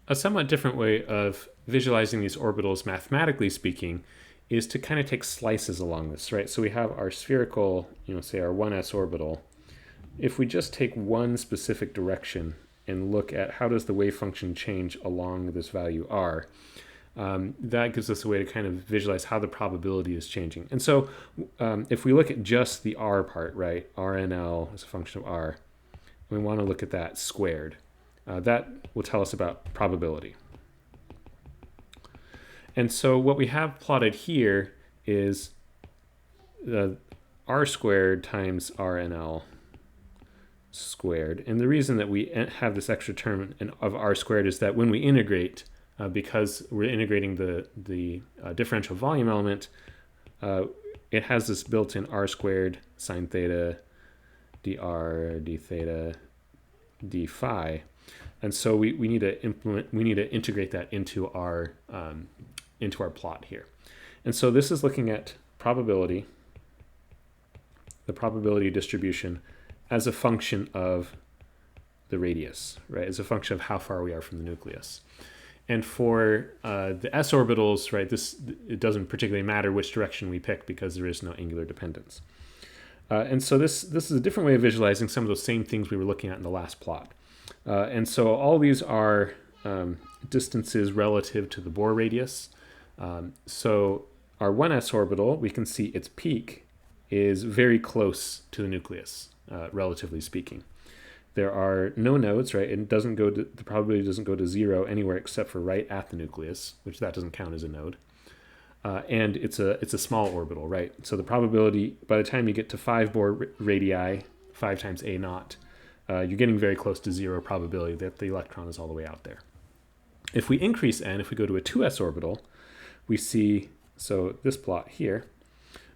A somewhat different way of visualizing these orbitals, mathematically speaking, is to kind of take slices along this, right? So we have our spherical, say our 1s orbital. If we just take one specific direction and look at how does the wave function change along this value r, that gives us a way to kind of visualize how the probability is changing. And so if we look at just the r part, right, RNL as a function of r, we want to look at that squared. That will tell us about probability. And so what we have plotted here is the r squared times RNL squared. And the reason that we have this extra term of r squared is that when we integrate, because we're integrating the differential volume element, it has this built-in r squared sine theta dr d theta d phi, and so we need to integrate that into our plot here. And so this is looking at probability, the probability distribution as a function of the radius, right? As a function of how far we are from the nucleus. And for the s orbitals, right, it doesn't particularly matter which direction we pick because there is no angular dependence. And so this is a different way of visualizing some of those same things we were looking at in the last plot. And so all these are distances relative to the Bohr radius. So our 1s orbital, we can see its peak is very close to the nucleus, relatively speaking. There are no nodes, right? It doesn't go to, the probability doesn't go to 0 anywhere except for right at the nucleus, which that doesn't count as a node. And it's a small orbital, right? So the probability, by the time you get to 5 Bohr radii, 5 times a naught, you're getting very close to 0 probability that the electron is all the way out there. If we increase n, if we go to a 2s orbital, we see, so this plot here,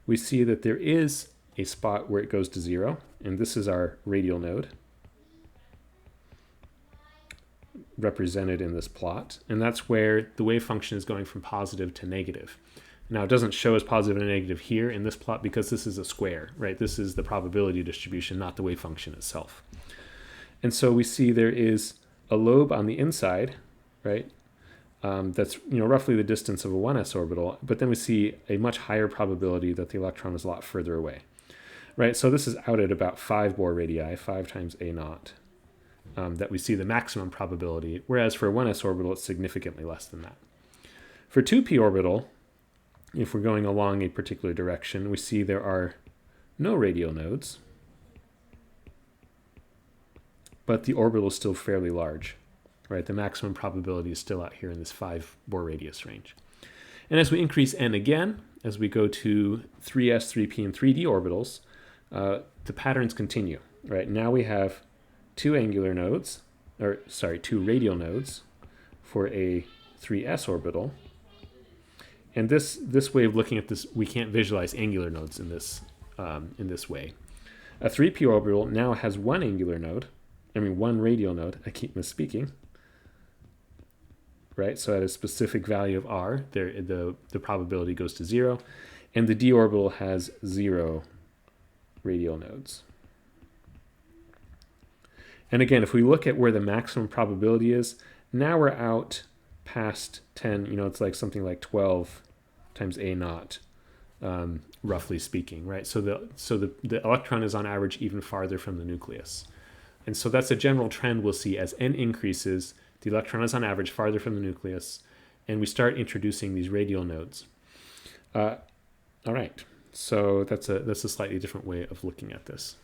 we see that there is a spot where it goes to 0, and this is our radial node, represented in this plot, and that's where the wave function is going from positive to negative. Now it doesn't show as positive and negative here in this plot because this is a square, right? This is the probability distribution, not the wave function itself. And so we see there is a lobe on the inside, right? That's roughly the distance of a 1s orbital, but then we see a much higher probability that the electron is a lot further away, right? So this is out at about 5 Bohr radii, 5 times a naught. That we see the maximum probability, whereas for a 1s orbital, it's significantly less than that. For 2p orbital, if we're going along a particular direction, we see there are no radial nodes, but the orbital is still fairly large, right? The maximum probability is still out here in this 5 Bohr radius range. And as we increase n again, as we go to 3s, 3p, and 3d orbitals, the patterns continue, right? Now we have two radial nodes for a 3s orbital. And this way of looking at this, we can't visualize angular nodes in this way. A 3p orbital now has one radial node. I keep misspeaking. Right, so at a specific value of r, the probability goes to 0, and the d orbital has 0 radial nodes. And again, if we look at where the maximum probability is, now we're out past 10, it's like something like 12 times a naught, roughly speaking, right? So the electron is on average even farther from the nucleus. And so that's a general trend we'll see as n increases, the electron is on average farther from the nucleus, and we start introducing these radial nodes. All right, so that's a slightly different way of looking at this.